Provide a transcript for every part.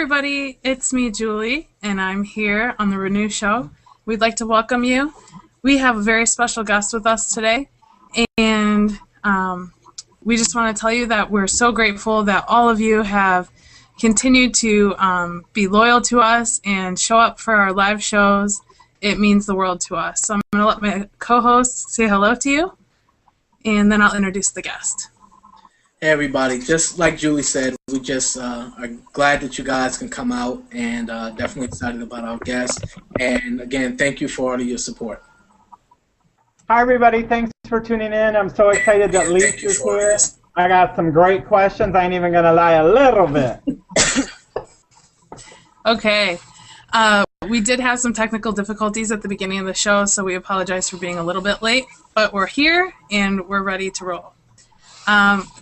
everybody, it's me, Julie, and I'm here on the Renew Show. We'd like to welcome you. We have a very special guest with us today, and we just want to tell you that we're so grateful that all of you have continued to be loyal to us and show up for our live shows. It means the world to us. So I'm going to let my co-host say hello to you, and then I'll introduce the guest. Hey everybody, just like Julie said, we just are glad that you guys can come out, and definitely excited about our guest. And again, thank you for all of your support. Hi everybody, thanks for tuning in. I'm so excited that Lisa's here. I got some great questions. I ain't even gonna lie, a little bit. Okay. We did have some technical difficulties at the beginning of the show, so we apologize for being a little bit late, but we're here and we're ready to roll.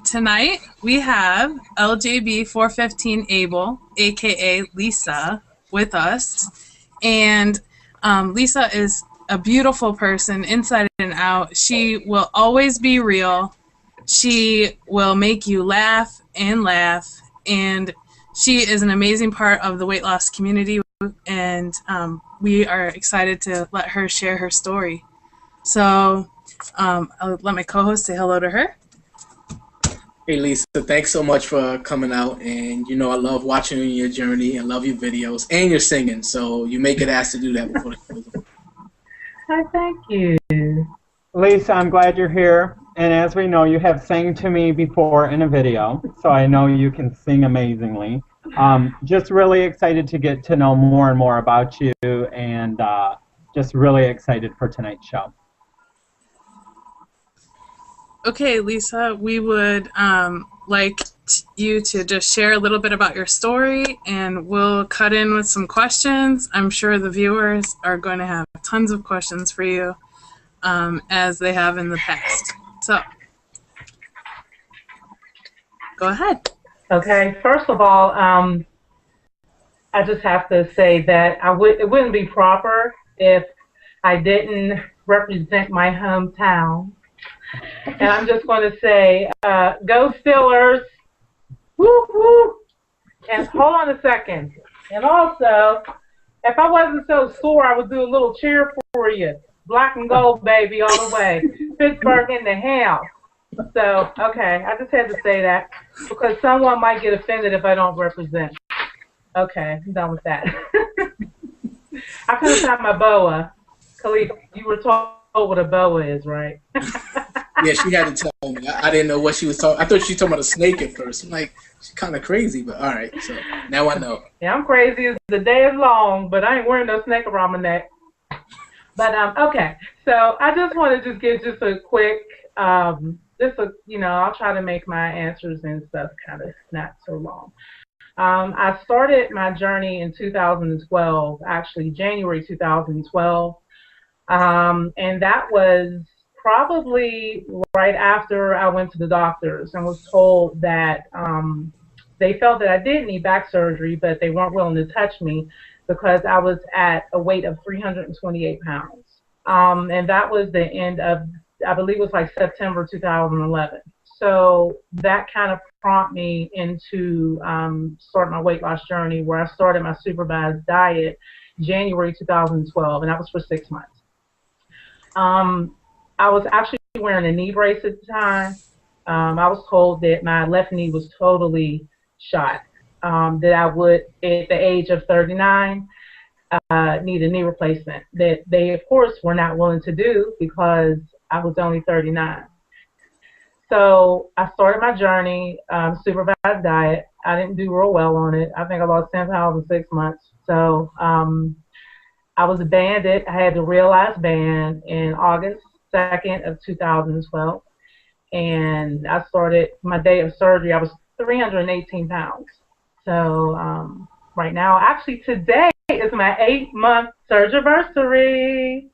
Tonight we have ljb415able, aka Lisa, with us, and Lisa is a beautiful person inside and out. She will always be real. She will make you laugh, and she is an amazing part of the weight loss community, and we are excited to let her share her story. So I'll let my co-host say hello to her. Hey Lisa, thanks so much for coming out, and you know I love watching your journey and love your videos and your singing, so you may get asked to do that before the show. Hi, thank you. Lisa, I'm glad you're here, and as we know, you have sang to me before in a video, so I know you can sing amazingly. Just really excited to get to know more and more about you, and just really excited for tonight's show. Okay, Lisa, we would like you to just share a little bit about your story, and we'll cut in with some questions. I'm sure the viewers are going to have tons of questions for you, as they have in the past. So, go ahead. Okay, first of all, I just have to say that it wouldn't be proper if I didn't represent my hometown. And I'm just going to say, go Steelers, woo woo, and hold on a second. And also, if I wasn't so sore, I would do a little cheer for you. Black and gold, baby, all the way. Pittsburgh in the house. So, okay, I just had to say that because someone might get offended if I don't represent. Okay, I'm done with that. I couldn't find my boa. Khalif, you were told what a boa is, right? Yeah, she had to tell me. I didn't know what she was talking. I thought she was talking about a snake at first. I'm like, she's kind of crazy, but all right. So now I know. Yeah, I'm crazy. The day is long, but I ain't wearing no snake around my neck. But okay, so I just want to give just a quick, I'll try to make my answers and stuff kind of not so long. I started my journey in 2012, actually January 2012, and that was probably right after I went to the doctors and was told that they felt that I did need back surgery, but they weren't willing to touch me because I was at a weight of 328 pounds. And that was the end of, I believe it was like September 2011. So that kind of prompted me into starting my weight loss journey, where I started my supervised diet January 2012, and that was for 6 months. I was actually wearing a knee brace at the time. I was told that my left knee was totally shot, that I would, at the age of 39, need a knee replacement, that they, of course, were not willing to do because I was only 39. So I started my journey, supervised diet. I didn't do real well on it. I think I lost 10 pounds in 6 months. So I was banded. I had the realized band in August 2nd of 2012, and I started my day of surgery. I was 318 pounds. So right now, actually today is my 8-month surgery.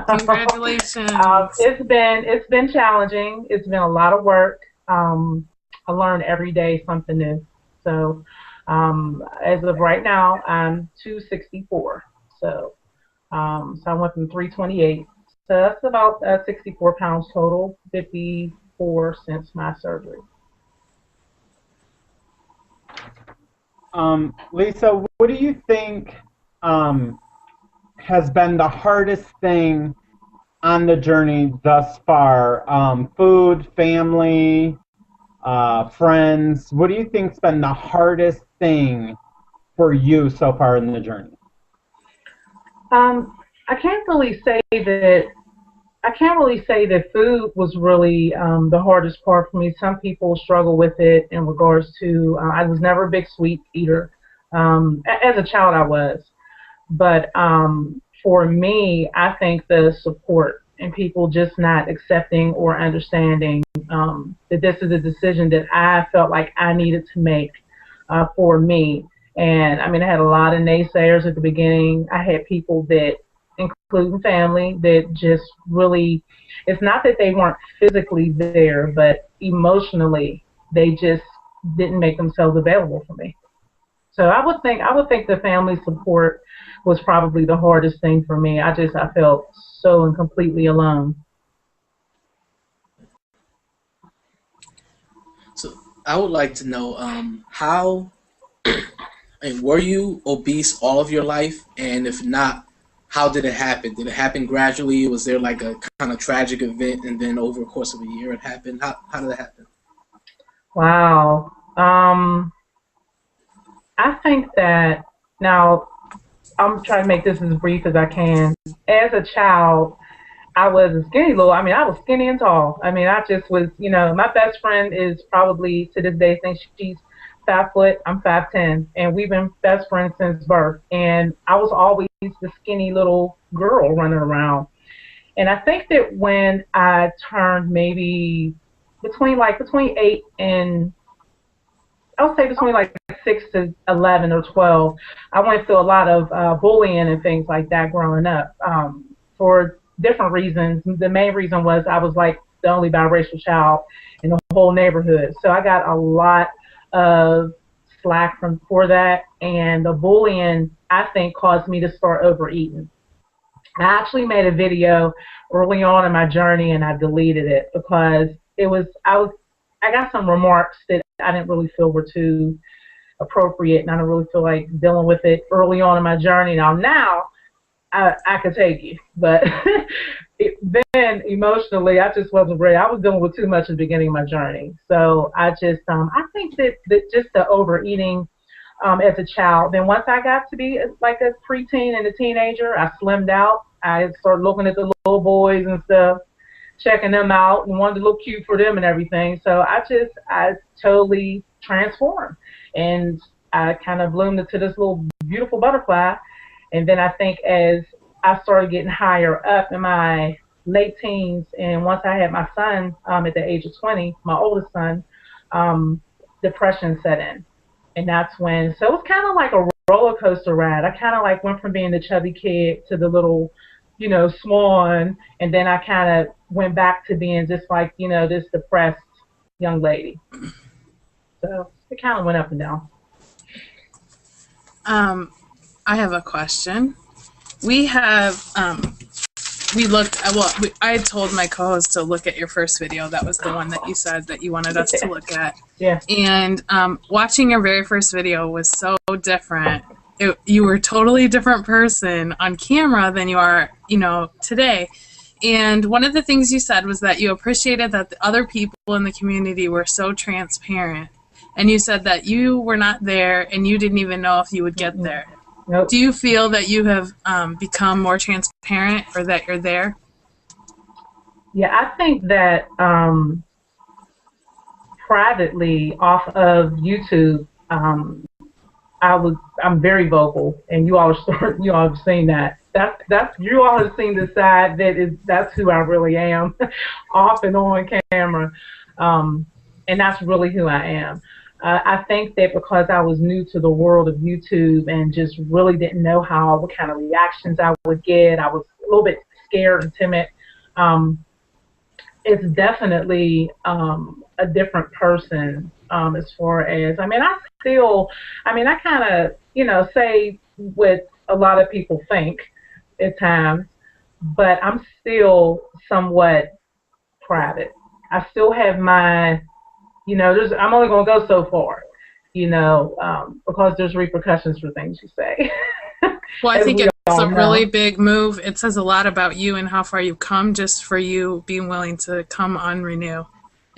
Congratulations. It's been challenging. It's been a lot of work. I learn every day something new. So as of right now, I'm 264. So I went from 328. So that's about 64 pounds total, 54 since my surgery. Lisa, what do you think has been the hardest thing on the journey thus far? Food, family, friends. What do you think's been the hardest thing for you so far in the journey? I can't really say that. I can't really say that food was really the hardest part for me. Some people struggle with it in regards to. I was never a big sweet eater. As a child, I was, but for me, I think the support and people just not accepting or understanding that this is a decision that I felt like I needed to make for me. And I mean, I had a lot of naysayers at the beginning. I had people that, including family, that just really, it's not that they weren't physically there, but emotionally, they just didn't make themselves available for me. So I would think the family support was probably the hardest thing for me. I felt so and completely alone. So I would like to know how, and were you obese all of your life? And if not, how did it happen? Did it happen gradually? Was there like a kind of tragic event, and then over the course of a year it happened? How did it happen? Wow. I think that now I'm trying to make this as brief as I can. As a child, I was a skinny little. I mean, I was skinny and tall. I mean, I just was. My best friend is probably to this day thinks she's 5 foot. I'm 5'10", and we've been best friends since birth. And I was always the skinny little girl running around. And I think that when I turned maybe between 8 and I would say between like 6 to 11 or 12, I went through a lot of bullying and things like that growing up for different reasons. The main reason was I was like the only biracial child in the whole neighborhood. So I got a lot of slack for that. And the bullying, I think, caused me to start overeating. I actually made a video early on in my journey, and I deleted it because I got some remarks that I didn't really feel were too appropriate, and I don't really feel like dealing with it early on in my journey. Now I could take it, but then emotionally, I just wasn't ready. I was dealing with too much at the beginning of my journey. So I think that just the overeating as a child. Then once I got to be like a preteen and a teenager, I slimmed out. I started looking at the little boys and stuff, checking them out, and wanted to look cute for them and everything. So I totally transformed, and I kind of bloomed into this little beautiful butterfly. And then I think as I started getting higher up in my late teens, and once I had my son at the age of 20, my oldest son, depression set in. And that's when, so it was kind of like a roller coaster ride. I kind of like went from being the chubby kid to the little, swan, and then I kind of went back to being just like, this depressed young lady. So it kind of went up and down. I have a question. We have, I had told my co-host to look at your first video. That was the one that you said that you wanted us to look at. Yeah. And watching your very first video was so different. You were a totally different person on camera than you are, today. And one of the things you said was that you appreciated that the other people in the community were so transparent. And you said that you were not there and you didn't even know if you would get there. Nope. Do you feel that you have become more transparent, or that you're there? Yeah, I think that privately off of YouTube, I'm very vocal, and you all have seen that. That's you all have seen the side that's who I really am, off and on camera, and that's really who I am. I think that because I was new to the world of YouTube and just really didn't know what kind of reactions I would get, I was a little bit scared and timid. It's definitely a different person as far as, I kind of, say what a lot of people think at times, but I'm still somewhat private. I still have my, I'm only going to go so far. because there's repercussions for things you say. Well, I think it's all a know. really big move. It says a lot about you and how far you've come just for you being willing to come on Renew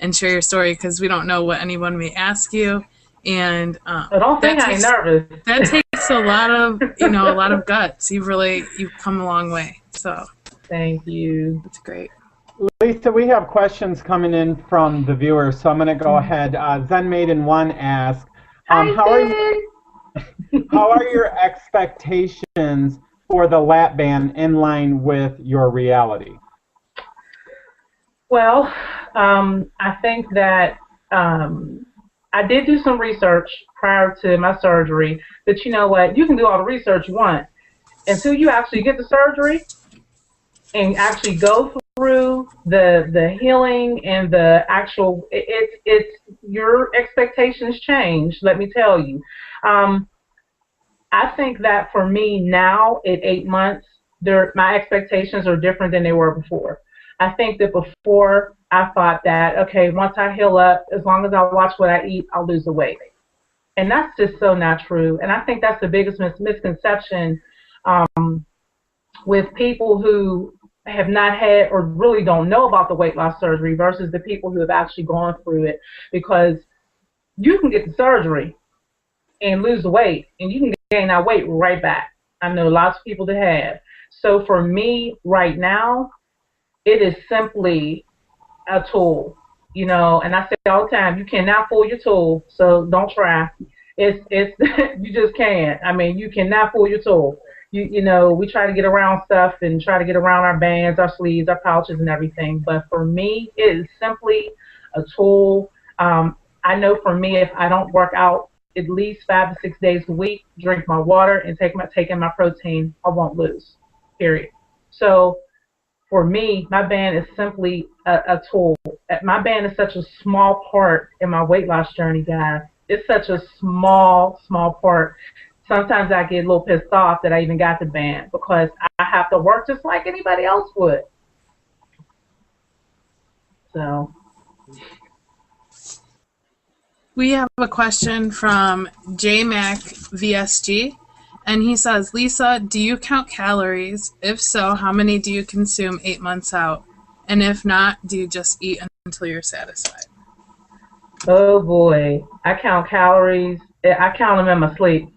and share your story, because we don't know what anyone may ask you. And I don't think I ain't nervous. That takes a lot of guts. You've come a long way. So thank you. That's great. Lisa, we have questions coming in from the viewers, so I'm going to go ahead. Zen Maiden 1 asks, how are your expectations for the lap band in line with your reality? Well, I think that I did do some research prior to my surgery, but you know what? You can do all the research you want until you actually get the surgery and actually go through the healing and the actual, it's your expectations change, let me tell you. I think that for me now at 8 months, my expectations are different than they were before. I think that before I thought that, okay, once I heal up, as long as I watch what I eat, I'll lose the weight. And that's just so not true. And I think that's the biggest misconception with people who have not had or really don't know about the weight loss surgery versus the people who have actually gone through it, because you can get the surgery and lose the weight and you can gain that weight right back. I know lots of people that have. So for me right now, it is simply a tool, and I say all the time, you cannot fool your tool, so don't try. It's you just can't. I mean, you cannot fool your tool. We try to get around stuff and try to get around our bands, our sleeves, our pouches, and everything. But for me, it is simply a tool. I know for me, if I don't work out at least 5 to 6 days a week, drink my water, and taking my protein, I won't lose. Period. So for me, my band is simply a tool. My band is such a small part in my weight loss journey, guys. It's such a small part. Sometimes I get a little pissed off that I even got the band because I have to work just like anybody else would. So. We have a question from JMacVSG, and he says, Lisa, do you count calories? If so, how many do you consume 8 months out? And if not, do you just eat until you're satisfied? Oh boy, I count calories. I count them in my sleep.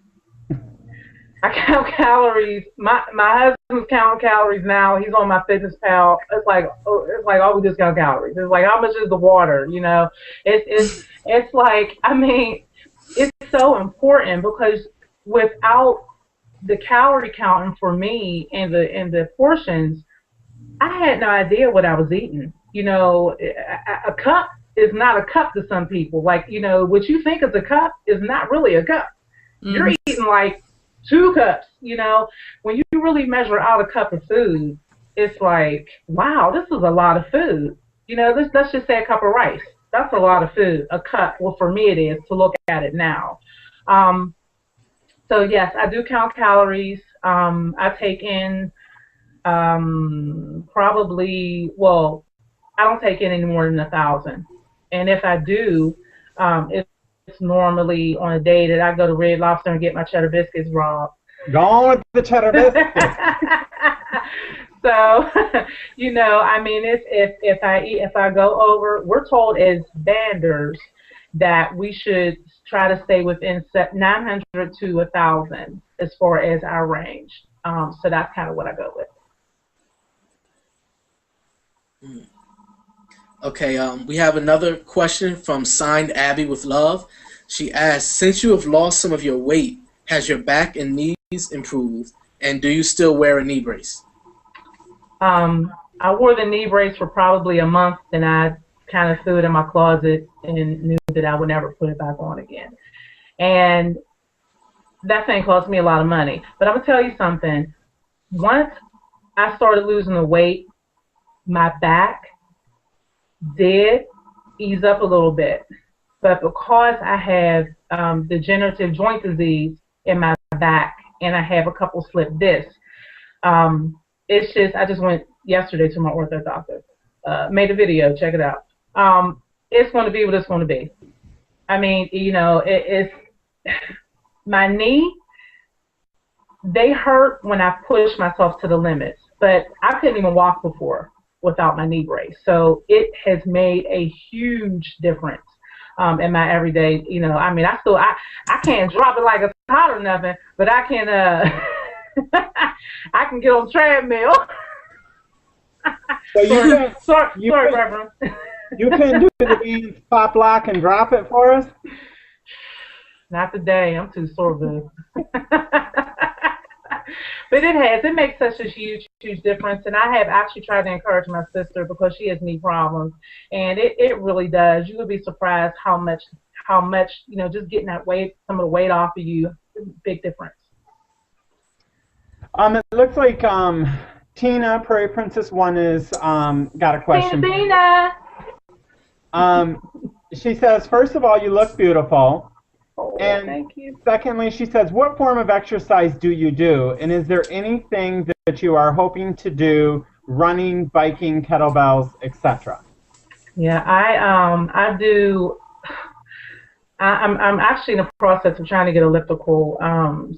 I count calories. My husband's counting calories now. He's on my Fitness Pal. It's like oh, we just count calories. It's like, how much is the water? It's like, I mean, it's so important because without the calorie counting for me and the portions, I had no idea what I was eating. A cup is not a cup to some people. Like, what you think is a cup is not really a cup. You're eating like 2 cups. When you really measure out a cup of food, it's like, wow, this is a lot of food. Let's just say a cup of rice. That's a lot of food. A cup, well, for me it is, to look at it now. So yes, I do count calories. I take in probably, well, I don't take in any more than 1,000. And if I do, it's normally on a day that I go to Red Lobster and get my cheddar biscuits raw. Go on with the cheddar biscuits. So, I mean, if I go over, we're told as banders that we should try to stay within 900 to 1,000 as far as our range. So that's kind of what I go with. Okay, we have another question from Signed Abby with Love. She asks, since you have lost some of your weight, has your back and knees improved, and do you still wear a knee brace? I wore the knee brace for probably a month, and I kind of threw it in my closet and knew that I would never put it back on again. And that thing cost me a lot of money. But I'm going to tell you something. Once I started losing the weight, my back did ease up a little bit. But because I have degenerative joint disease in my back and I have a couple slip discs, I just went yesterday to my ortho doctor. Made a video, check it out. It's going to be what it's going to be. I mean, my knee, they hurt when I push myself to the limits. But I couldn't even walk before without my knee brace. So it has made a huge difference in my everyday. You know, I mean, I can't drop it like it's hot or nothing, but I can I can get on the treadmill. So sorry, Reverend. You can do the beans, pop, lock, and drop it for us? Not today. I'm too sore, boo. But it makes such a huge difference. And I have actually tried to encourage my sister because she has knee problems. And it really does. You would be surprised how much, you know, just getting that weight, some of the weight off of you, big difference. It looks like Tina, Prairie Princess 1 is got a question. Tina. She says, first of all, you look beautiful. Oh, and thank you. Secondly, she says, what form of exercise do you do? And is there anything that you are hoping to do, running, biking, kettlebells, etc.? Yeah, I do. I'm actually in the process of trying to get elliptical.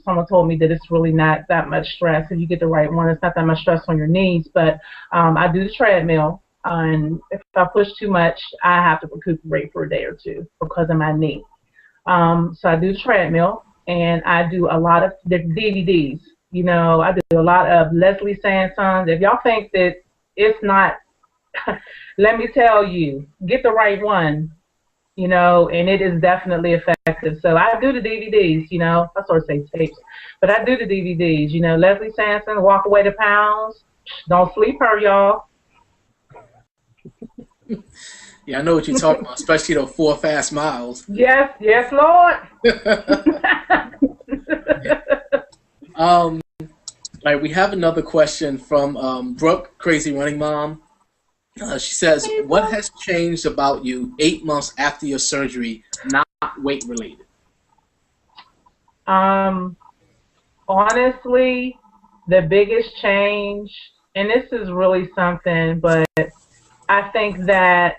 Someone told me that it's really not that much stress. If you get the right one, it's not that much stress on your knees. But I do the treadmill. And if I push too much, I have to recuperate for a day or two because of my knee. So I do the treadmill, and I do a lot of the DVDs. You know, I do a lot of Leslie Sanson's. If y'all think that it's not, let me tell you, get the right one, you know, and it is definitely effective. So I do the DVDs, you know. I sort of say tapes, but I do the DVDs. You know, Leslie Sanson, Walk Away to Pounds. Don't sleep her, y'all. Yeah, I know what you're talking about, especially the 4 fast miles. Yes, yes, Lord. All right, we have another question from Brooke, Crazy Running Mom. She says, what has changed about you 8 months after your surgery, not weight related? Honestly, the biggest change, and this is really something, but I think that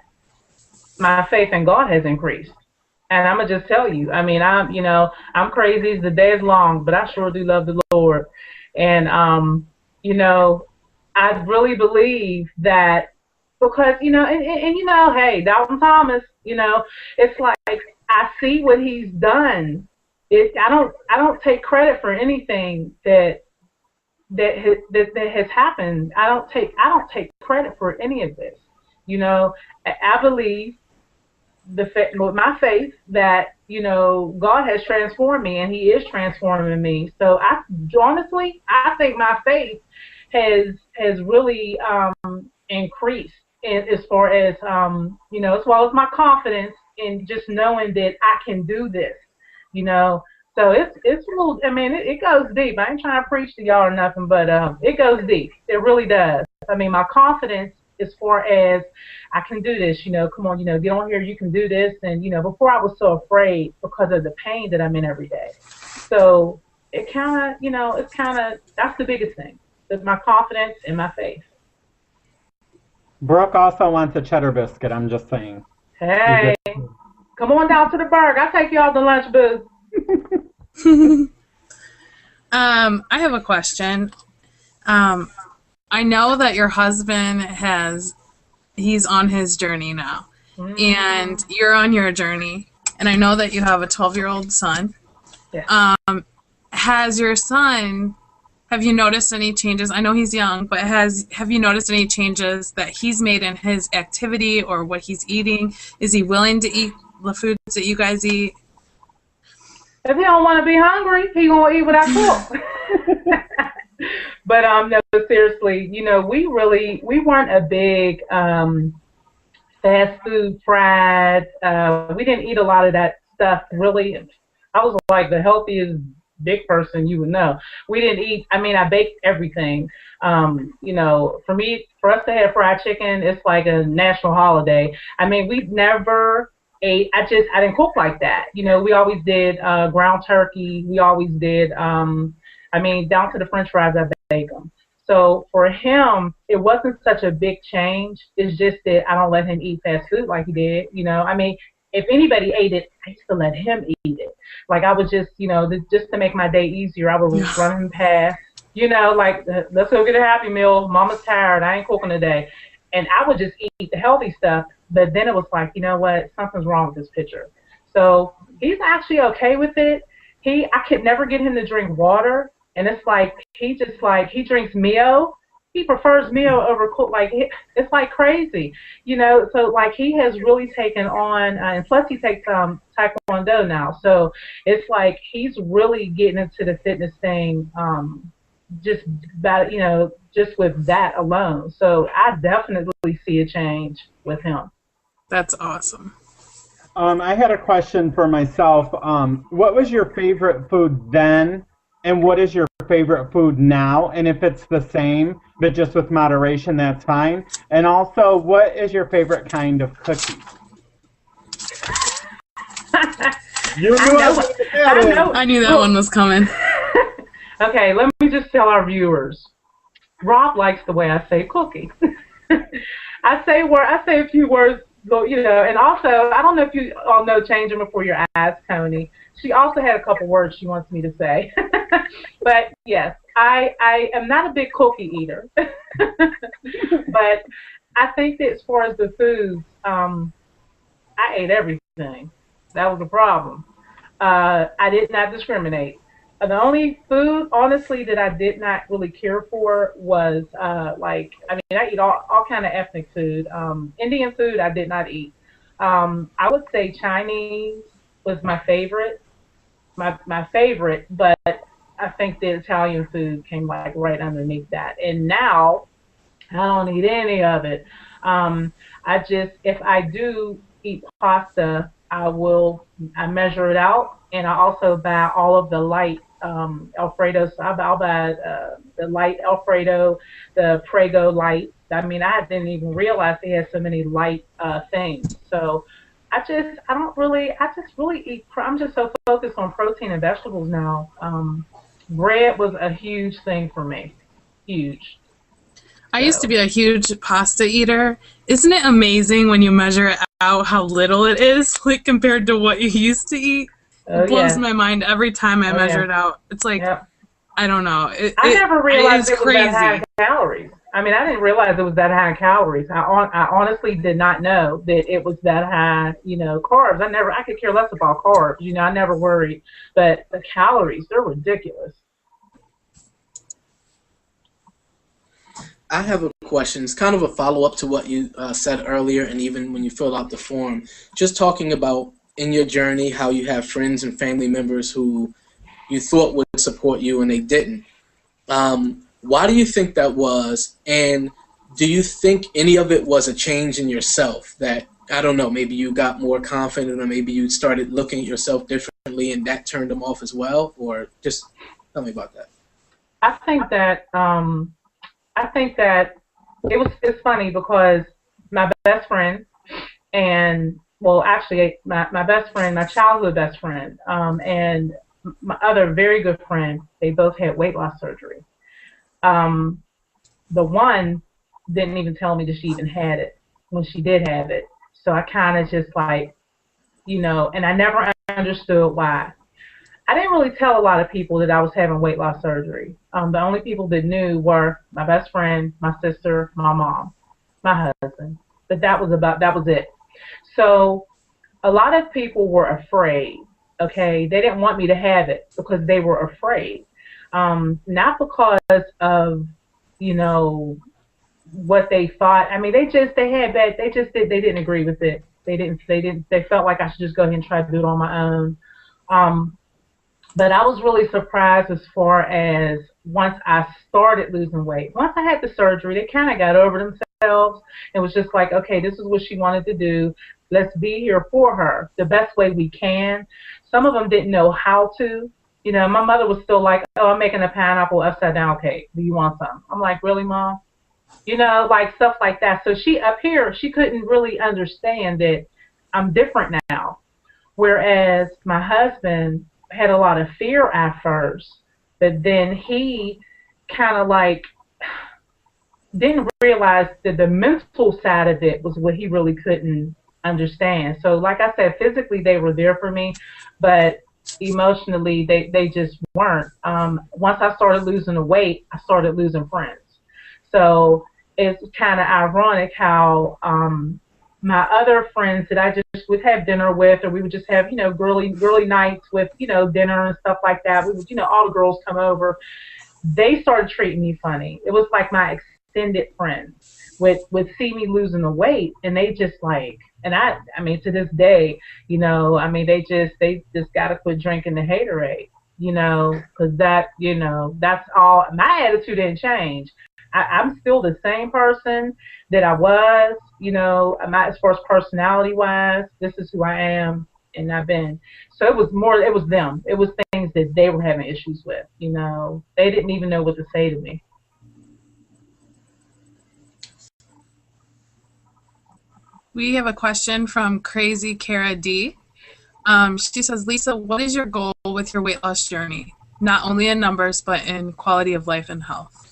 my faith in God has increased. And I'm going to just tell you, I mean, I'm crazy. The day is long, but I sure do love the Lord. And, you know, I really believe that because, you know, and you know, hey, Dalton Thomas, you know, it's like I see what he's done. I don't take credit for anything that has happened. I don't take credit for any of this. You know, I believe with my faith that, you know, God has transformed me and he is transforming me. So honestly, I think my faith has really increased as far as, you know, as well as my confidence in just knowing that I can do this, you know. So it's a little, I mean, it goes deep. I ain't trying to preach to y'all or nothing, but it goes deep. It really does. I mean, my confidence as far as I can do this, you know, come on, you know, get on here, you can do this. And, you know, before I was so afraid because of the pain that I'm in every day. So it kind of, you know, that's the biggest thing, my confidence and my faith. Brooke also wants a cheddar biscuit, I'm just saying. Hey, come on down to the burg. I'll take you all to lunch, boo. I have a question. I know that your husband he's on his journey now, and you're on your journey, and I know that you have a 12-year-old son. Yeah. Have you noticed any changes? I know he's young, but have you noticed any changes that he's made in his activity or what he's eating? Is he willing to eat the foods that you guys eat? If he don't want to be hungry, he gonna eat what I cook. But no, seriously, you know, we weren't a big fast food, fried. We didn't eat a lot of that stuff, really. I was like the healthiest big person you would know. We didn't eat, I mean, I baked everything. You know, for us to have fried chicken, it's like a national holiday. I mean, we never ate, I didn't cook like that. You know, we always did ground turkey. We always did, I mean, down to the french fries, I bake them. So for him, it wasn't such a big change. It's just that I don't let him eat fast food like he did. You know, I mean, if anybody ate it, I used to let him eat it. Like I would just, just to make my day easier, I would run him past. Like, let's go get a Happy Meal. Mama's tired. I ain't cooking today. And I would just eat the healthy stuff. But then it was like, you know what? Something's wrong with this picture. So he's actually okay with it. I could never get him to drink water. And it's like, he drinks Mio. He prefers Mio over cook. Like, it's like crazy, So like he has really taken on, and plus he takes Taekwondo now. So it's like he's really getting into the fitness thing, just about, just with that alone. So I definitely see a change with him. That's awesome. I had a question for myself. What was your favorite food then, and what is your favorite food now? And if it's the same, but just with moderation, that's fine. And also, what is your favorite kind of cookie? I knew that one was coming. Okay, let me just tell our viewers. Rob likes the way I say cookie. I say a few words, and also, I don't know if you all know Change Them Before Your Eyes, Tony. She also had a couple words she wants me to say. But yes, I am not a big cookie eater. But I think that as far as the foods, I ate everything. That was the problem. I did not discriminate. The only food, honestly, that I did not really care for was, I eat all kind of ethnic food. Indian food, I did not eat. I would say Chinese was my favorite, my favorite, but I think the Italian food came like right underneath that. And now, I don't eat any of it. If I do eat pasta, I measure it out, and I also buy all of the light Alfredo. So I'll buy the light Alfredo, the Prego light. I mean, I didn't even realize they had so many light things. So I just really eat. I'm just so focused on protein and vegetables now. Bread was a huge thing for me, huge. I used to be a huge pasta eater. Isn't it amazing when you measure out how little it is, like compared to what you used to eat? It blows my mind every time I measure it out. It's like, I don't know. I never realized it was crazy. that high in calories. I mean, I didn't realize it was that high in calories. I honestly did not know that it was that high, carbs. I could care less about carbs. I never worried. But the calories, they're ridiculous. I have a question. It's kind of a follow-up to what you said earlier, and even when you filled out the form. Just talking about in your journey how you have friends and family members who you thought would support you and they didn't. Why do you think that was? And do you think any of it was a change in yourself that, I don't know, maybe you got more confident or maybe you started looking at yourself differently and that turned them off as well? Or just tell me about that. I think that it's funny because my best friend and, well, actually my best friend, my childhood best friend, and my other very good friend, they both had weight loss surgery. The one didn't even tell me that she even had it when she did have it. So I kind of just like, and I never understood why. I didn't really tell a lot of people that I was having weight loss surgery. The only people that knew were my best friend, my sister, my mom, my husband. But that was it. So a lot of people were afraid, okay? They didn't want me to have it because they were afraid. Not because of, what they thought. I mean, they didn't agree with it. They felt like I should just go ahead and try to do it on my own. But I was really surprised as far as once I started losing weight. Once I had the surgery, they kind of got over themselves. It was just like, okay, this is what she wanted to do. Let's be here for her the best way we can. Some of them didn't know how to. My mother was still like, oh, I'm making a pineapple upside down cake. Do you want some? I'm like, really, Mom? Like stuff like that. So she couldn't really understand that I'm different now. Whereas my husband had a lot of fear at first, but then he kind of like didn't realize that the mental side of it was what he really couldn't understand. So like I said, physically they were there for me, but emotionally they just weren't. Once I started losing the weight, I started losing friends. So it's kind of ironic how my other friends that I just would have dinner with, or we would just have, girly nights with, dinner and stuff like that. We would, all the girls come over. They started treating me funny. It was like my extended friends would see me losing the weight, and they just like, and I mean, to this day, they just got to quit drinking the haterade, because that's all. My attitude didn't change. I'm still the same person that I was, as far as personality wise. This is who I am, and I've been. So it was them. It was things that they were having issues with. They didn't even know what to say to me. We have a question from Crazy Cara D. She says, Lisa, what is your goal with your weight loss journey? Not only in numbers, but in quality of life and health.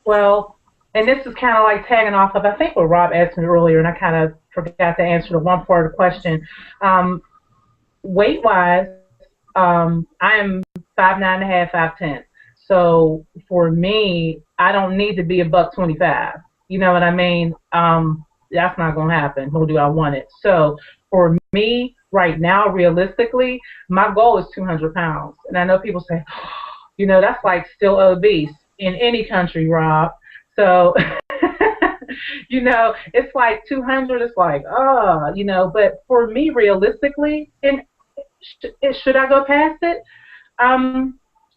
Well, and this is kind of like tagging off of, I think, what Rob asked me earlier, and I kind of forgot to answer the one part of the question. Weight-wise, I am 5'9.5", 5'10". So for me, I don't need to be a $125. You know what I mean? That's not going to happen, nor do I want it. So for me, right now, realistically, my goal is 200 pounds. And I know people say, that's like still obese in any country, Rob. So, it's like 200. It's like, but for me, realistically, and should I go past it?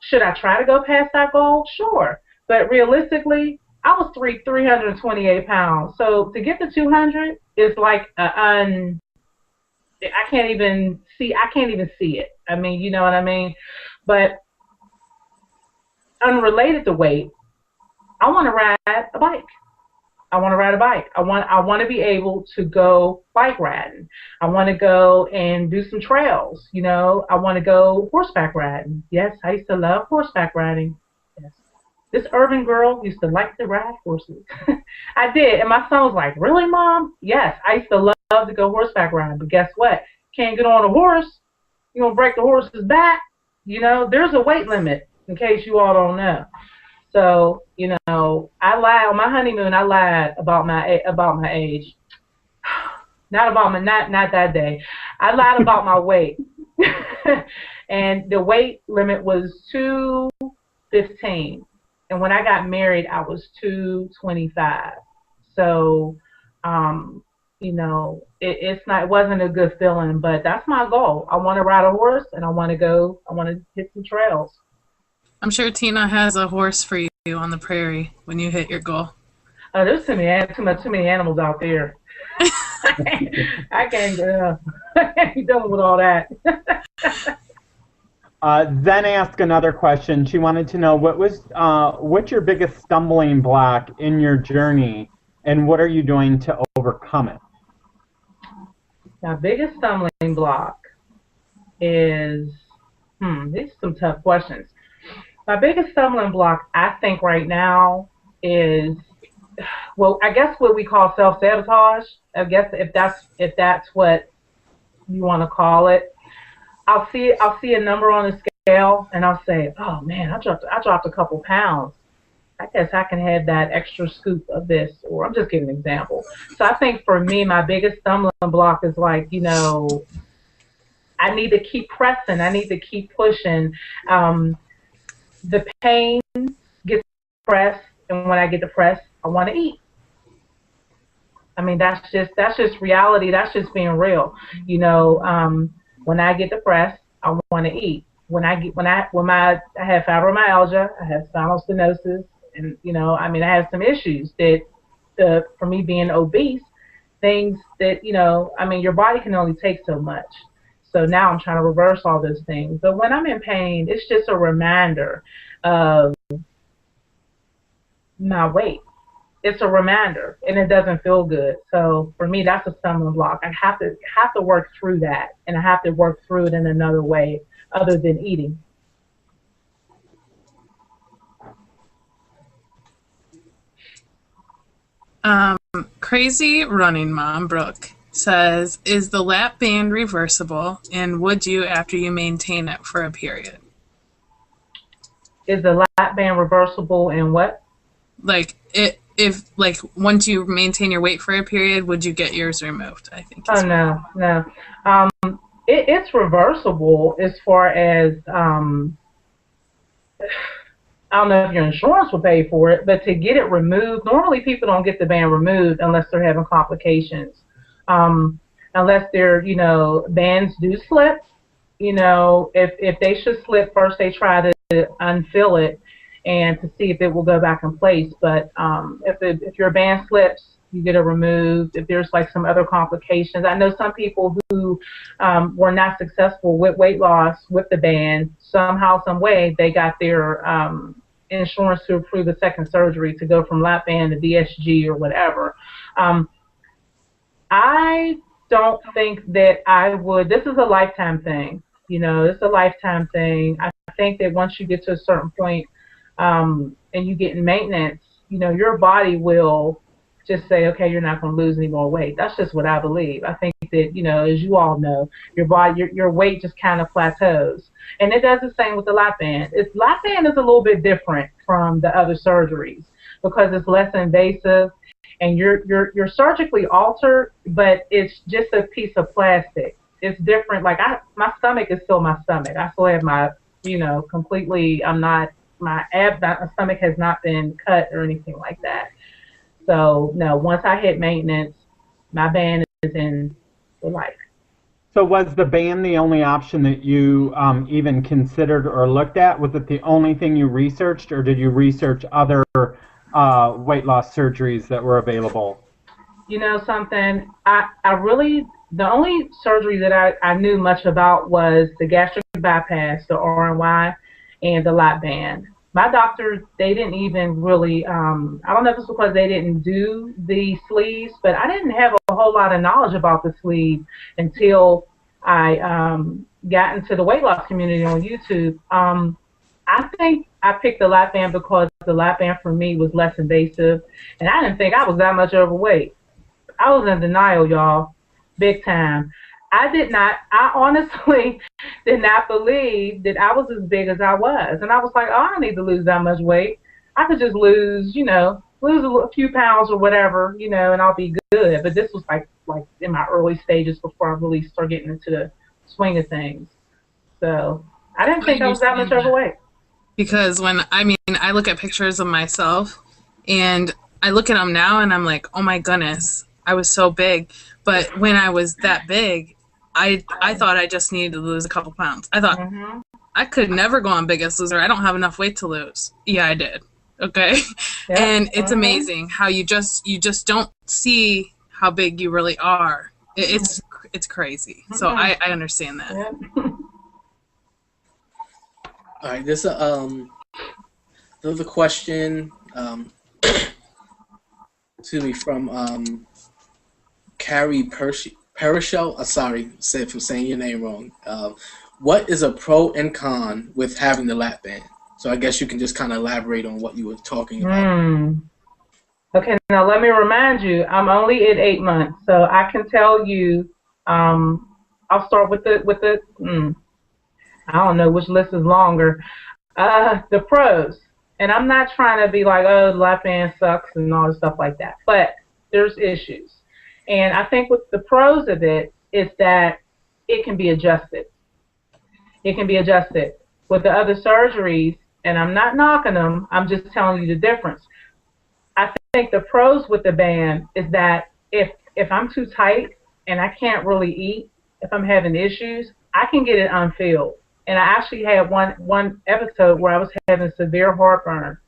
Should I try to go past that goal? Sure. But realistically, I was 328 pounds. So to get to 200 is like I can't even see it. I mean, you know what I mean? But unrelated to weight, I want to ride a bike. I want to be able to go bike riding. I want to go and do some trails. I want to go horseback riding. Yes, I used to love horseback riding. Yes. This urban girl used to like to ride horses. I did, and my son was like, "Really, Mom?" Yes, I used to love to go horseback riding, but guess what? Can't get on a horse. You're going to break the horse's back. There's a weight limit, in case you all don't know. So, I lied on my honeymoon. I lied about my age. Not that day. I lied about my weight. And the weight limit was 215. And when I got married, I was 225. So, it wasn't a good feeling, but that's my goal. I want to ride a horse, and I want to hit some trails. I'm sure Tina has a horse for you on the prairie when you hit your goal. There's too many animals out there. I can't be dealing with all that. Then ask another question. She wanted to know what's your biggest stumbling block in your journey, and what are you doing to overcome it? My biggest stumbling block is these are some tough questions. My biggest stumbling block, I think, right now is, well, I guess what we call self-sabotage. I guess if that's what you want to call it. I'll see a number on the scale, and I'll say, "Oh man, I dropped a couple pounds. I guess I can have that extra scoop of this." Or I'm just giving an example. So I think for me, my biggest stumbling block is like, I need to keep pressing. I need to keep pushing. The pain gets pressed, and when I get depressed, I want to eat. I mean, that's just reality. That's just being real. When I get depressed, I want to eat. When I have fibromyalgia, I have spinal stenosis, and I have some issues that, for me being obese, things that your body can only take so much. So now I'm trying to reverse all those things. But when I'm in pain, it's just a reminder of my weight. It's a reminder, and it doesn't feel good. So for me, that's a stumbling block. I have to work through that, and I have to work through it in another way other than eating. Crazy Running Mom, Brooke, says, is the lap band reversible, and would you after you maintain it for a period? Is the lap band reversible and what? Like, if once you maintain your weight for a period, would you get yours removed? I think. Oh, no, no. It's reversible as far as, I don't know if your insurance will pay for it, but to get it removed, normally people don't get the band removed unless they're having complications. Unless they're, bands do slip. If they should slip, first they try to unfill it and to see if it will go back in place. But if your band slips, you get it removed. If there's like some other complications, I know some people who were not successful with weight loss with the band. Somehow, some way, they got their insurance to approve a second surgery to go from lap band to DSG or whatever. I don't think that I would. This is a lifetime thing. It's a lifetime thing. I think that once you get to a certain point and you get in maintenance, your body will just say, okay, you're not going to lose any more weight. That's just what I believe. I think that, as you all know, your body, your weight just kind of plateaus. And it does the same with the lap band. Lap band is a little bit different from the other surgeries because it's less invasive and you're surgically altered, but it's just a piece of plastic. It's different. Like my stomach is still my stomach. I still have my, completely, my stomach has not been cut or anything like that. So, no, once I hit maintenance, my band is in for life. So was the band the only option that you even considered or looked at? Was it the only thing you researched, or did you research other weight loss surgeries that were available? You know something? The only surgery that I knew much about was the gastric bypass, the RNY, and the lap band. My doctors, they didn't even really, I don't know if it's because they didn't do the sleeves, but I didn't have a whole lot of knowledge about the sleeve until I got into the weight loss community on YouTube. I think I picked the lap band because the lap band for me was less invasive, and I didn't think I was that much overweight. I was in denial, y'all, big time. I honestly did not believe that I was as big as I was. And I was like, oh, I don't need to lose that much weight. I could just lose a few pounds or whatever, and I'll be good. But this was like in my early stages before I really started getting into the swing of things. So I didn't think I was that much overweight. Because I look at pictures of myself and I look at them now and I'm like, oh my goodness, I was so big. But when I was that big, I thought I just needed to lose a couple pounds. I thought I could never go on Biggest Loser. I don't have enough weight to lose. Yeah, I did. Okay, yep. And it's amazing how you just don't see how big you really are. It's crazy. So I understand that. Yep. All right, this another question. From Carrie Parashel. Sorry for saying your name wrong. What is a pro and con with having the lap band? So I guess you can just kind of elaborate on what you were talking about. Okay, now let me remind you, I'm only at 8 months, so I can tell you. I'll start with the. I don't know which list is longer. The pros, and I'm not trying to be like, oh, the lap band sucks and all this stuff like that, but there's issues. And I think with the pros of it is that it can be adjusted. It can be adjusted. With the other surgeries, and I'm not knocking them, I'm just telling you the difference. I think the pros with the band is that if I'm too tight and I can't really eat, if I'm having issues, I can get it unfilled. And I actually had one episode where I was having severe heartburn,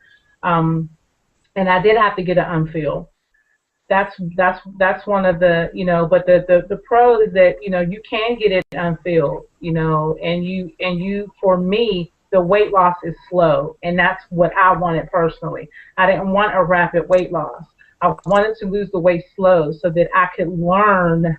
and I did have to get it unfilled. That's one of the, but the pro is that, you can get it unfilled, and you for me, the weight loss is slow, and that's what I wanted personally. I didn't want a rapid weight loss. I wanted to lose the weight slow so that I could learn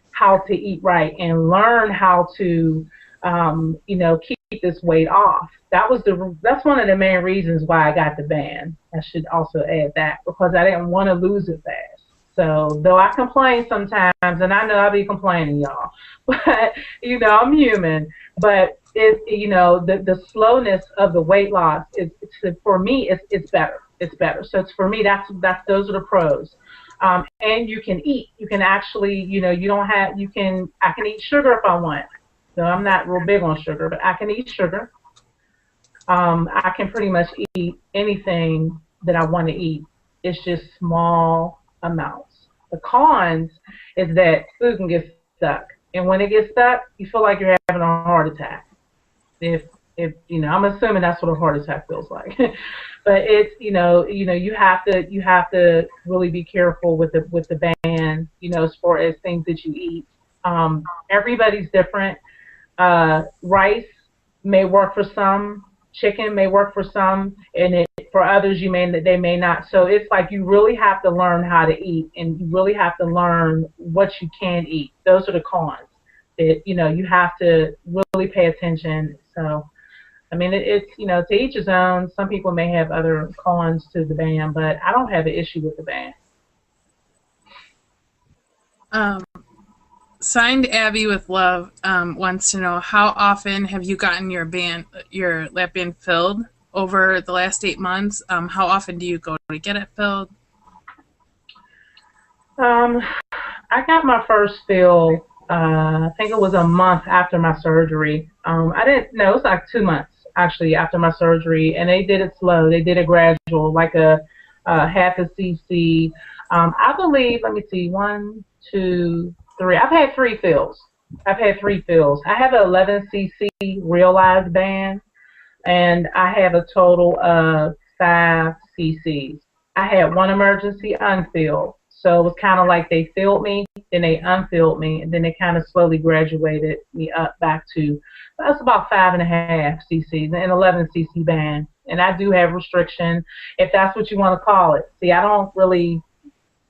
how to eat right and learn how to you know, keep this weight off. That's one of the main reasons why I got the band. I should also add that, because I didn't want to lose it fast. So though I complain sometimes, and I know I be complaining, y'all, but you know I'm human. But you know the slowness of the weight loss for me it's better. It's better. So it's, for me that's those are the pros. And you can eat. You can actually, you know, you don't have. You can. I can eat sugar if I want. So I'm not real big on sugar, but I can eat sugar. I can pretty much eat anything that I want to eat. It's just small amounts. The cons is that food can get stuck, and when it gets stuck, you feel like you're having a heart attack. If you know, I'm assuming that's what a heart attack feels like. But it's you have to really be careful with the ban, you know, as far as things that you eat. Everybody's different. Rice may work for some, chicken may work for some, and for others they may not. So it's like you really have to learn how to eat, and you really have to learn what you can eat. Those are the cons. You know, you have to really pay attention. So, I mean, it's, you know, to each his own. Some people may have other cons to the ban, but I don't have an issue with the ban. Signed Abby with Love wants to know, how often have you gotten your lap band filled over the last 8 months? How often do you go to get it filled? I got my first fill, I think it was a month after my surgery. I didn't know, it was like 2 months actually after my surgery, and they did it slow. They did it gradual, like a half a cc. I believe, let me see, 1, 2, 3. I've had 3 fills. I have an 11 cc realized band, and I have a total of 5 cc's. I had 1 emergency unfilled. So it was kind of like they filled me, then they unfilled me, and then they kind of slowly graduated me up back to, that's about 5.5 cc's, an 11 cc band. And I do have restriction, if that's what you want to call it. See, I don't really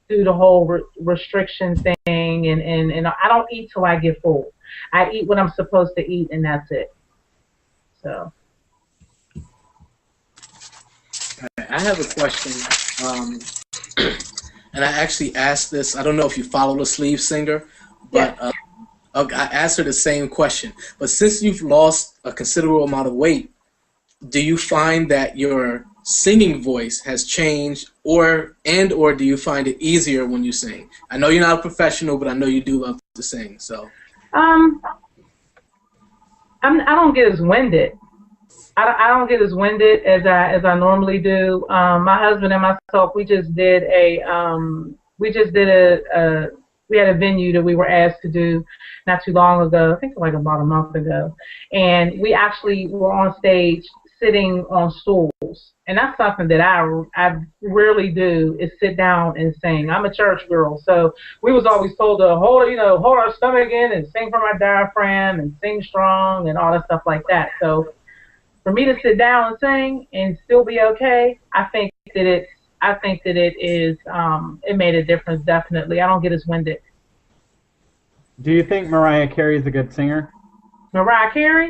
do the whole restriction thing, and I don't eat till I get full. I eat what I'm supposed to eat, and that's it. So. I have a question. And I actually asked this, I don't know if you follow the Sleeve Singer, but yeah. I asked her the same question. But since you've lost a considerable amount of weight, do you find that your singing voice has changed, or do you find it easier when you sing? I know you're not a professional, but I know you do love to sing. So I don't get as winded. I don't get as winded as I normally do. My husband and myself, we had a venue that we were asked to do not too long ago. I think like about a month ago, and we actually were on stage sitting on stools, and that's something that I rarely do, is sit down and sing. I'm a church girl, so we was always told to hold our stomach in and sing from our diaphragm and sing strong and all that stuff like that. So for me to sit down and sing and still be okay, I think that it made a difference, definitely. I don't get as winded. Do you think Mariah Carey is a good singer? Mariah Carey?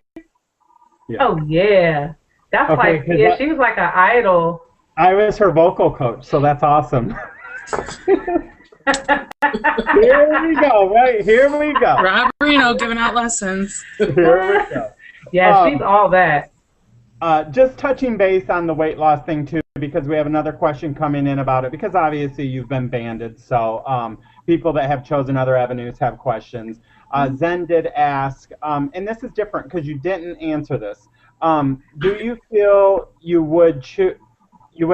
Yeah. Oh yeah. That's okay, she was like an idol. I was her vocal coach, so that's awesome. Here we go, right? Here we go. Rob Reno giving out lessons. Here we go. Yeah, she's all that. Just touching base on the weight loss thing too, because we have another question coming in about it, because obviously you've been banded, so people that have chosen other avenues have questions. Zen did ask, and this is different because you didn't answer this. Do you feel you would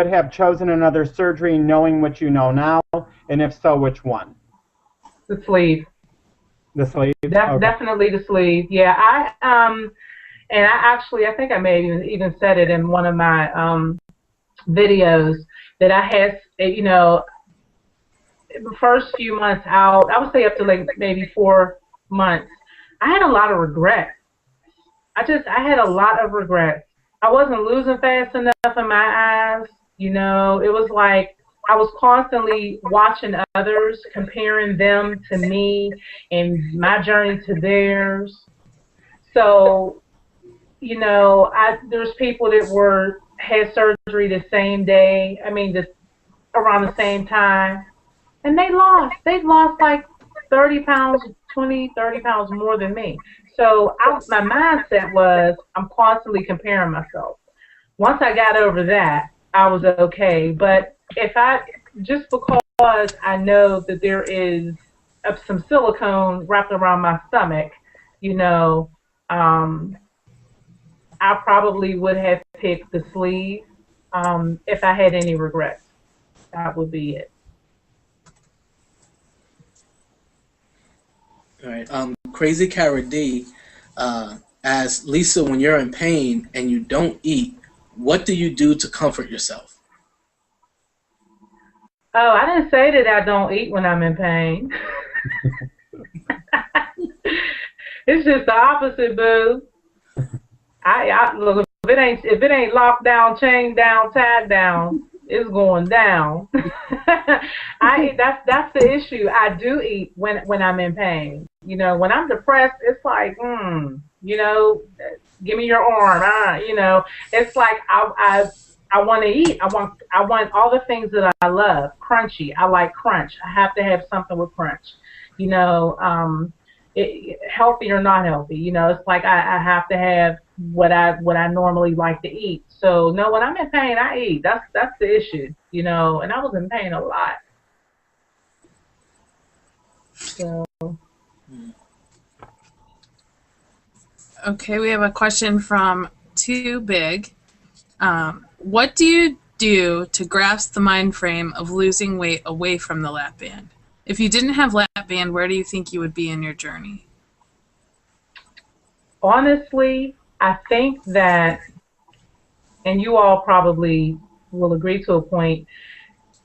have chosen another surgery knowing what you know now, and if so, which one? The sleeve. The sleeve? Okay. Definitely the sleeve. Yeah, I think I may have even said it in one of my videos that I had, the first few months out, I would say up to like maybe 4 months, I had a lot of regret. I had a lot of regret. I wasn't losing fast enough in my eyes. It was like I was constantly watching others, comparing them to me and my journey to theirs. So, there's people that had surgery the same day. I mean, around the same time, and they've lost like 30 pounds, 20, 30 pounds more than me. So my mindset was I'm constantly comparing myself. Once I got over that, I was okay. But just because I know that there is some silicone wrapped around my stomach, you know, um, I probably would have picked the sleeve if I had any regrets. That would be it. All right. Crazy Cara D asks Lisa, when you're in pain and you don't eat, what do you do to comfort yourself? Oh, I didn't say that I don't eat when I'm in pain. It's just the opposite, boo. I look, if it ain't locked down, chained down, tied down, it's going down. That's the issue. I do eat when I'm in pain. When I'm depressed, it's like, give me your arm. It's like I want to eat. I want all the things that I love. Crunchy. I like crunch. I have to have something with crunch. Healthy or not healthy. It's like I have to have what I normally like to eat. So no, when I'm in pain, I eat. That's the issue. And I was in pain a lot. So. Okay, we have a question from Too Big. What do you do to grasp the mind frame of losing weight away from the lap band? If you didn't have lap band, where do you think you would be in your journey? Honestly, I think that, and you all probably will agree to a point,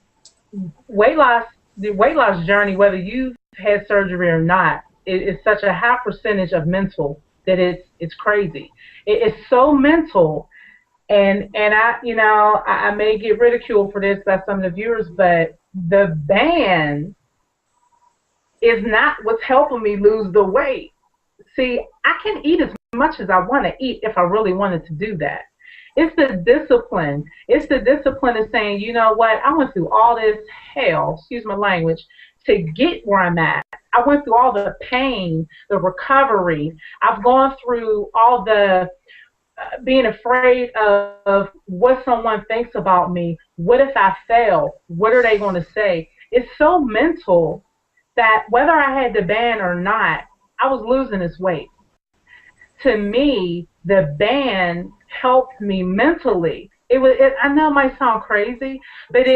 the weight loss journey, whether you've had surgery or not, is such a high percentage of mental that it's crazy. It's so mental, and I may get ridiculed for this by some of the viewers, but the band is not what's helping me lose the weight. See, I can eat as much as I want to eat if I really wanted to do that. It's the discipline. It's the discipline of saying, you know what, I went through all this hell, excuse my language, to get where I'm at. I went through all the pain, the recovery. I've gone through all the being afraid of what someone thinks about me. What if I fail? What are they going to say? It's so mental that whether I had the band or not, I was losing this weight. To me, the band helped me mentally. I know it might sound crazy, but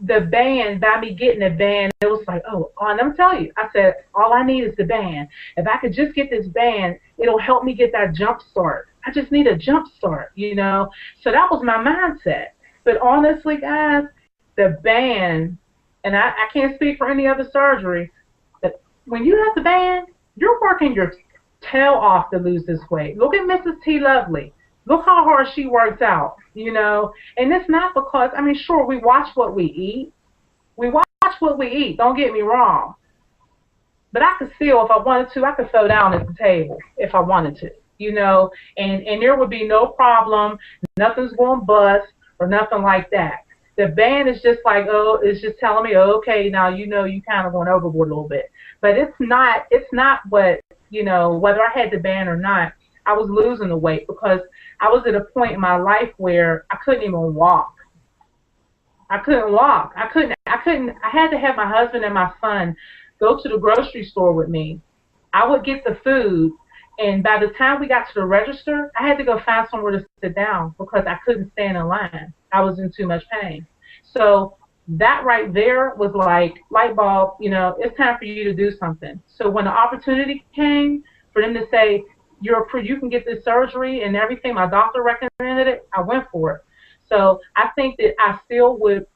the band, by me getting the band, it was like, oh, and I'm telling you, I said, all I need is the band. If I could just get this band, it'll help me get that jump start. I just need a jump start, So that was my mindset. But honestly, guys, the band, and I can't speak for any other surgery, but when you have the band, you're working your tail off to lose this weight. Look at Mrs. T. Lovely. Look how hard she works out, And it's not because, sure, we watch what we eat. We watch what we eat, don't get me wrong. But I could still, if I wanted to, I could throw down at the table if I wanted to, And there would be no problem. Nothing's going to bust or nothing like that. The band is just like, it's just telling me, okay, now you kind of going overboard a little bit. But it's not what, whether I had the band or not, I was losing the weight because I was at a point in my life where I couldn't even walk. I couldn't walk. I had to have my husband and my son go to the grocery store with me. I would get the food, and by the time we got to the register, I had to go find somewhere to sit down because I couldn't stand in line. I was in too much pain. So that right there was like, light bulb, it's time for you to do something. So when the opportunity came for them to say, you can get this surgery and everything, my doctor recommended it, I went for it. So I think that I still would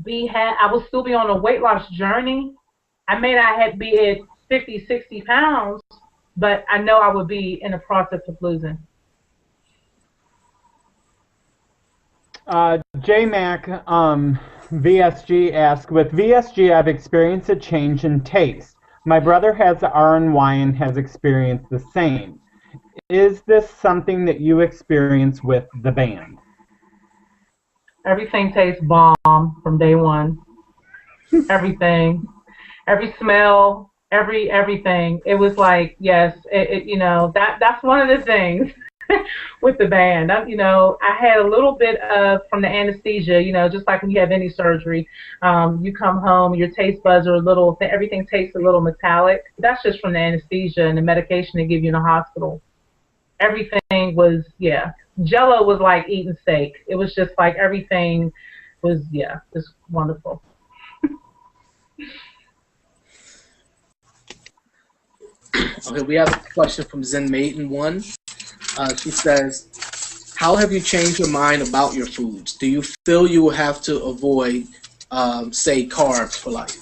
I would still be on a weight loss journey. I may not be at 50, 60 pounds, but I know I would be in the process of losing. JMac VSG asks, with VSG, I've experienced a change in taste. My brother has RNY and has experienced the same. is this something that you experience with the band? Everything tastes bomb from day one. Everything, every smell, everything. It was like, yes, that's one of the things with the band. I had a little bit of from the anesthesia. Just like when you have any surgery, you come home, your taste buds are a little, everything tastes a little metallic. That's just from the anesthesia and the medication they give you in the hospital. Everything was, yeah. Jello was like eating steak. It was just like everything was, yeah, just wonderful. Okay, we have a question from Zen Maiden 1. She says, how have you changed your mind about your foods? Do you feel you will have to avoid, say, carbs for life?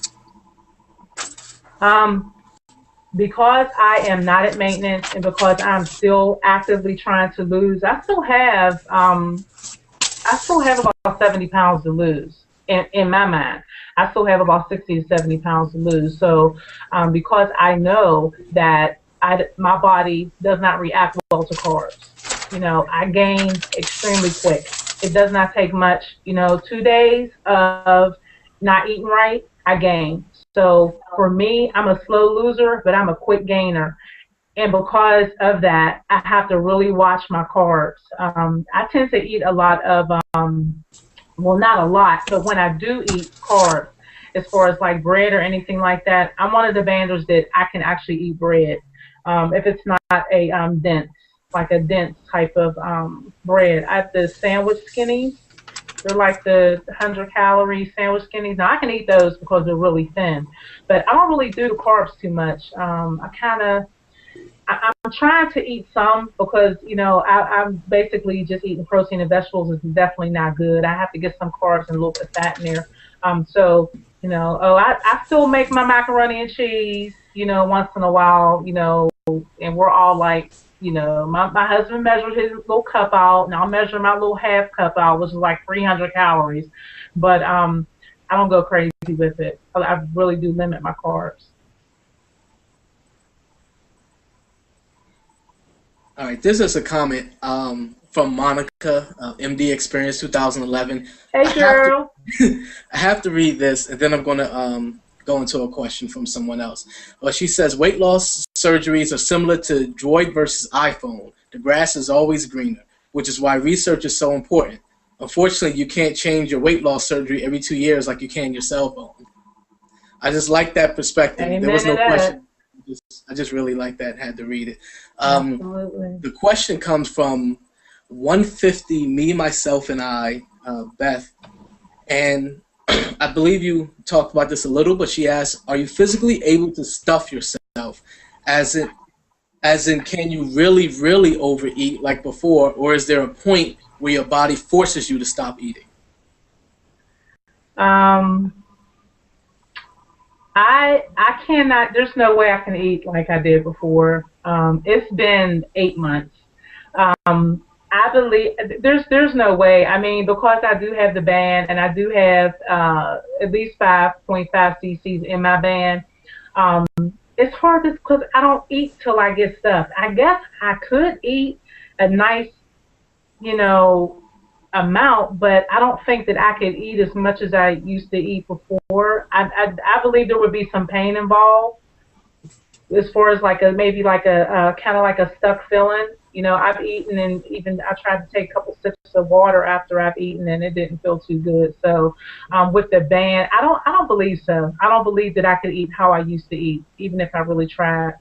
Because I am not at maintenance and because I'm still actively trying to lose, I still have about 70 pounds to lose in my mind. I still have about 60 to 70 pounds to lose. So because I know that my body does not react well to carbs. I gain extremely quick. It does not take much. 2 days of not eating right, I gain. So for me, I'm a slow loser, but I'm a quick gainer. And because of that, I have to really watch my carbs. I tend to eat a lot of, well, not a lot, but when I do eat carbs, as far as like bread or anything like that, I'm one of the banders that I can actually eat bread. If it's not a dense type of bread. I have the sandwich skinnies. They're like the 100-calorie sandwich skinnies. Now, I can eat those because they're really thin, but I don't really do the carbs too much. I'm trying to eat some because, I'm basically just eating protein and vegetables is definitely not good. I have to get some carbs and a little bit of fat in there. I still make my macaroni and cheese, once in a while, and we're all like, my husband measured his little cup out, and I'll measure my little half cup out, which is like 300 calories. But I don't go crazy with it. I really do limit my carbs. All right, this is a comment from Monica, MD Experience 2011. Hey, girl. I have to read this, and then I'm going to go into a question from someone else. Well, she says, weight loss surgeries are similar to Droid versus iPhone. The grass is always greener, which is why research is so important. Unfortunately, you can't change your weight loss surgery every 2 years like you can your cell phone. I just like that perspective. Amen. There was no question. I just really like that. Had to read it. Absolutely. The question comes from 150 Me, Myself, and I, Beth. And I believe you talked about this a little, but she asked, are you physically able to stuff yourself? As in, can you really, really overeat like before, or is there a point where your body forces you to stop eating? I cannot, there's no way I can eat like I did before. It's been 8 months. I believe there's no way. I mean, because I do have the band and I do have at least 5.5 cc's in my band, it's hard because I don't eat till I get stuffed. I guess I could eat a nice, amount, but I don't think that I could eat as much as I used to eat before. I believe there would be some pain involved as far as maybe a kind of like a stuck feeling. I've eaten and even I tried to take a couple sips of water after I've eaten and it didn't feel too good. So with the band, I don't believe so. I don't believe that I could eat how I used to eat, even if I really tried.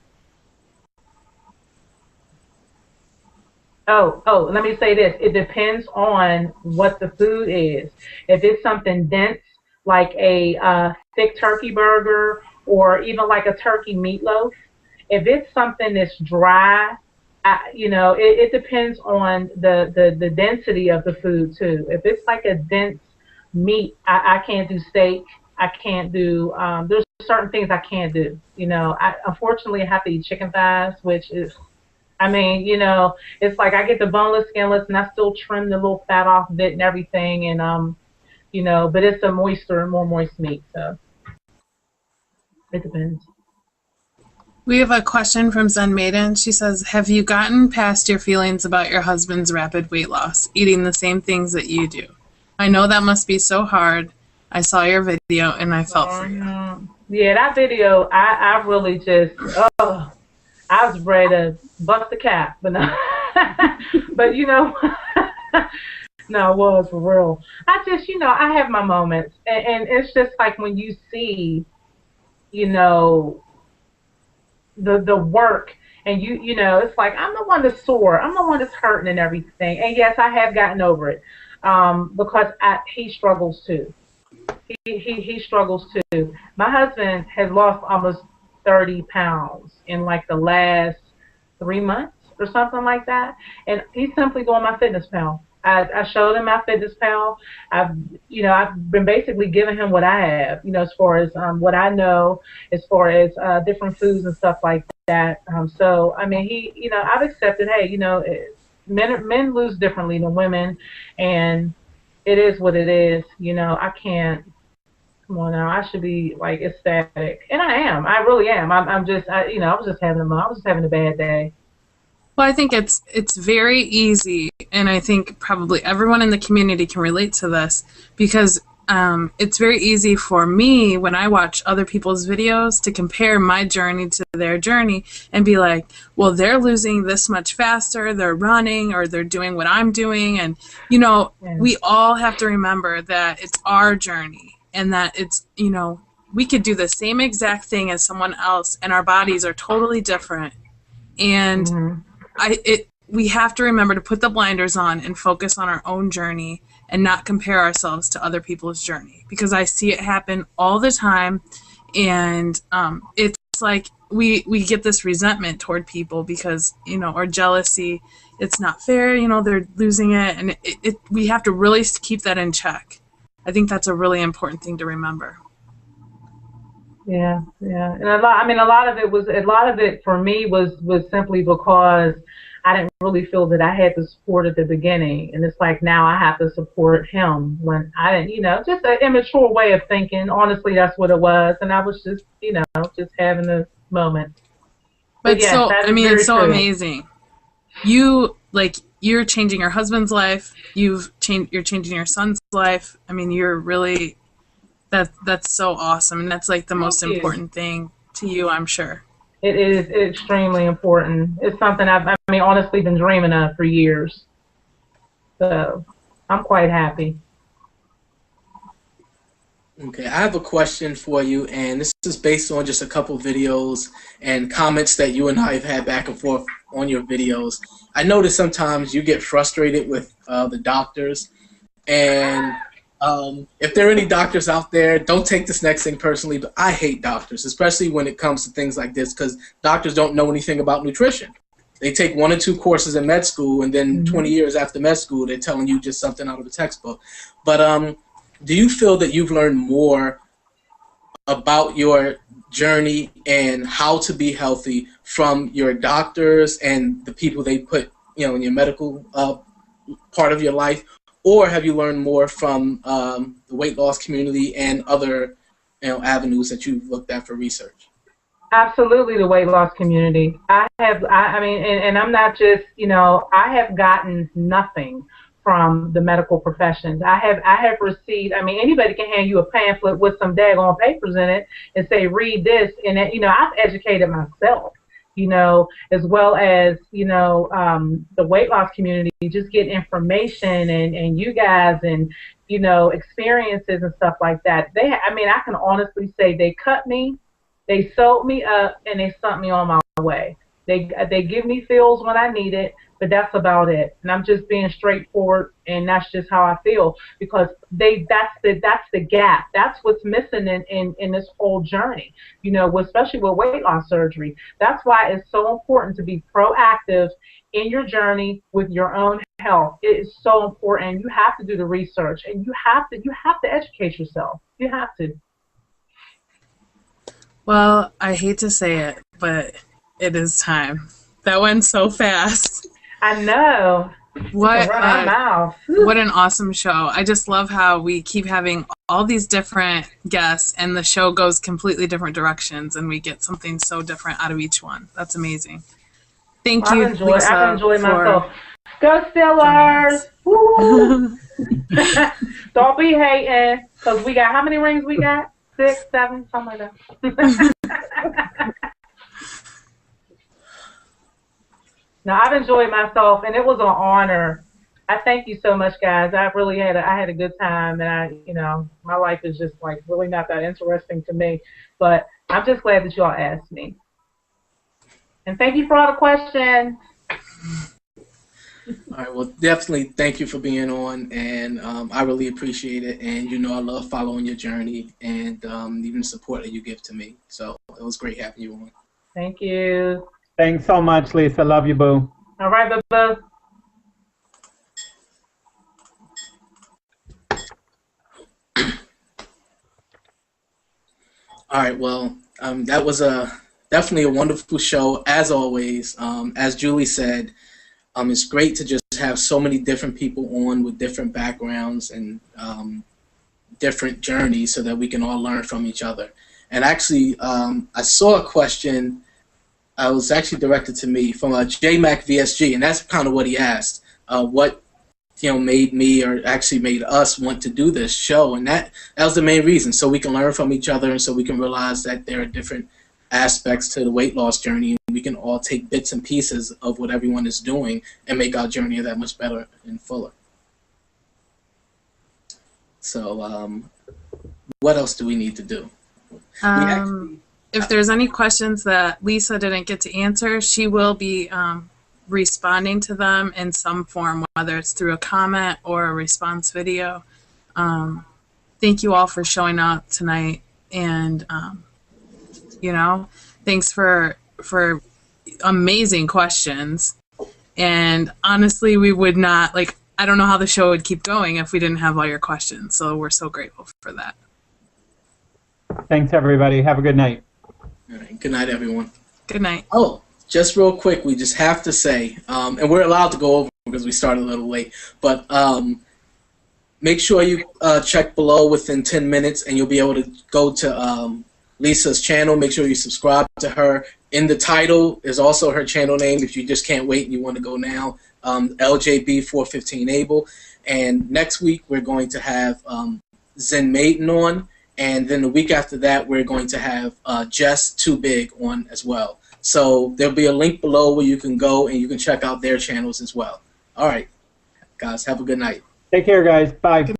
Oh, let me say this. It depends on what the food is. If it's something dense, like a thick turkey burger or even like a turkey meatloaf, if it's something that's dry, it depends on the density of the food too. If it's like a dense meat, I can't do steak. I can't do, there's certain things I can't do. Unfortunately, I have to eat chicken thighs, which is, it's like I get the boneless, skinless, and I still trim the little fat off of it and everything, and but it's a more moist meat, so it depends. We have a question from Zen Maiden. She says, have you gotten past your feelings about your husband's rapid weight loss, eating the same things that you do? I know that must be so hard. I saw your video and I felt for you. Yeah, that video, I really just, I was ready to bust the cap, but no. But you know, no, it was for real. I just, I have my moments, and it's just like when you see, you know, the work, and you know, it's like I'm the one that's sore, I'm the one that's hurting and everything, and yes, I have gotten over it, because he struggles too. He struggles too. My husband has lost almost 30 pounds in like the last 3 months or something like that, and he's simply doing my fitness pal. I showed him my fitness pal. I've been basically giving him what I have, as far as what I know, as far as different foods and stuff like that. So I mean, I've accepted. Hey, men lose differently than women, and it is what it is. I can't. Come on now, I should be like ecstatic, and I am. I really am. I'm just, I was just having a bad day. Well, I think it's very easy, and I think probably everyone in the community can relate to this, because it's very easy for me when I watch other people's videos to compare my journey to their journey and be like, well, they're losing this much faster, they're running, or they're doing what I'm doing, and we all have to remember that it's our journey, and that it's, we could do the same exact thing as someone else, and our bodies are totally different, and we have to remember to put the blinders on and focus on our own journey and not compare ourselves to other people's journey, because I see it happen all the time, and it's like we get this resentment toward people because, or jealousy. It's not fair, they're losing it, and we have to really keep that in check. I think that's a really important thing to remember. Yeah, and a lot of it for me was simply because I didn't really feel that I had the support at the beginning, and it's like now I have to support him when I didn't, just an immature way of thinking. Honestly, that's what it was, and I was just, just having a moment. But yes, so, it's so true. amazing. You're changing your husband's life. You're changing your son's life. You're really, that's so awesome, and that's like the most important thing to you, I'm sure. It is extremely important. It's something I've honestly been dreaming of for years. So I'm quite happy. Okay, I have a question for you, and this is based on just a couple videos and comments that you and I have had back and forth on your videos. I notice sometimes you get frustrated with the doctors, and if there are any doctors out there, don't take this next thing personally, but I hate doctors, especially when it comes to things like this, because doctors don't know anything about nutrition. They take 1 or 2 courses in med school, and then 20 years after med school, they're telling you just something out of a textbook. But do you feel that you've learned more about your journey and how to be healthy from your doctors and the people they put, in your medical part of your life, or have you learned more from the weight loss community and other, avenues that you've looked at for research? Absolutely, the weight loss community. And I'm not just, I have gotten nothing from the medical professions. I have received, anybody can hand you a pamphlet with some daggone papers in it and say, read this, and I've educated myself, as well as, the weight loss community, just get information and you guys and, experiences and stuff like that. I can honestly say they cut me, they sewed me up, and they sent me on my way. They give me feels when I need it, but that's about it. And I'm just being straightforward, and that's just how I feel, because that's the gap. That's what's missing in this whole journey, especially with weight loss surgery. That's why it's so important to be proactive in your journey with your own health. It is so important. You have to do the research, and you have to educate yourself. You have to. Well, I hate to say it, but it is time. That went so fast. I know. What Run our mouth. what an awesome show. I just love how we keep having all these different guests and the show goes completely different directions and we get something so different out of each one. That's amazing. Thank you, Lisa, I've enjoyed for myself. Go Steelers! Woo! Don't be hating, because we got, how many rings we got? 6, 7, something like that. Now, I've enjoyed myself, and it was an honor. I thank you so much, guys. I really had a good time, and my life is just like really not that interesting to me, but I'm just glad that you all asked me. And thank you for all the questions. All right, well, definitely thank you for being on, and I really appreciate it. And I love following your journey and even the support that you give to me. So it was great having you on. Thank you. Thanks so much, Lisa. Love you, boo. All right, boo-boo. All right, well, that was definitely a wonderful show, as always. As Julie said, it's great to just have so many different people on with different backgrounds and different journeys so that we can all learn from each other. And actually, I saw a question. It was actually directed to me from JMac VSG, and that's kind of what he asked. What made me, or actually made us, want to do this show, and that was the main reason, so we can learn from each other and so we can realize that there are different aspects to the weight loss journey, and we can all take bits and pieces of what everyone is doing and make our journey that much better and fuller. So what else do we need to do? If there's any questions that Lisa didn't get to answer, she will be responding to them in some form, whether it's through a comment or a response video. Thank you all for showing up tonight, and thanks for amazing questions. And honestly, we would not, I don't know how the show would keep going if we didn't have all your questions, so we're so grateful for that. Thanks, everybody. Have a good night. All right, good night, everyone. Good night. Oh, just real quick, we just have to say, and we're allowed to go over because we started a little late, but make sure you check below within 10 minutes and you'll be able to go to Lisa's channel. Make sure you subscribe to her. In the title is also her channel name if you just can't wait and you want to go now, ljb415able. And next week we're going to have Zen Maiden on, and then the week after that we're going to have Jess Too Big on as well. So there'll be a link below where you can go and you can check out their channels as well. All right, guys, have a good night. Take care, guys. Bye.